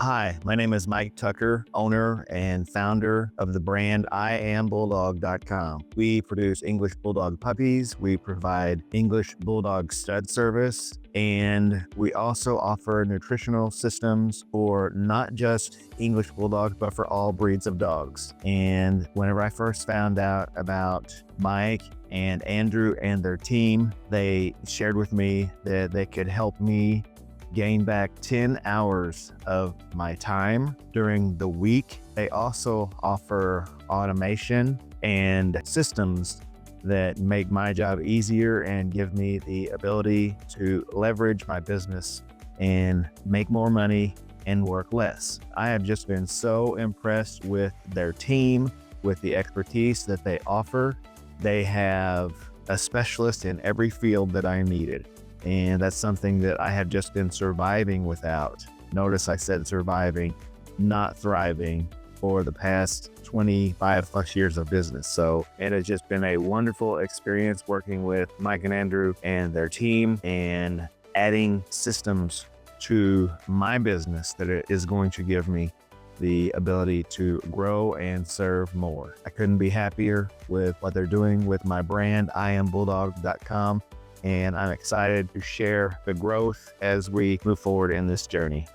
Hi, my name is Mike Tucker, owner and founder of the brand IamBulldog.com. We produce English Bulldog puppies. We provide English Bulldog stud service, and we also offer nutritional systems for not just English Bulldogs, but for all breeds of dogs. And whenever I first found out about Mike and Andrew and their team, they shared with me that they could help me gain back 10 hours of my time during the week. They also offer automation and systems that make my job easier and give me the ability to leverage my business and make more money and work less. I have just been so impressed with their team, with the expertise that they offer. They have a specialist in every field that I needed. And that's something that I have just been surviving without. Notice I said surviving, not thriving, for the past 25 plus years of business. So it has just been a wonderful experience working with Mike and Andrew and their team and adding systems to my business that it is going to give me the ability to grow and serve more. I couldn't be happier with what they're doing with my brand, IamBulldog.com. And I'm excited to share the growth as we move forward in this journey.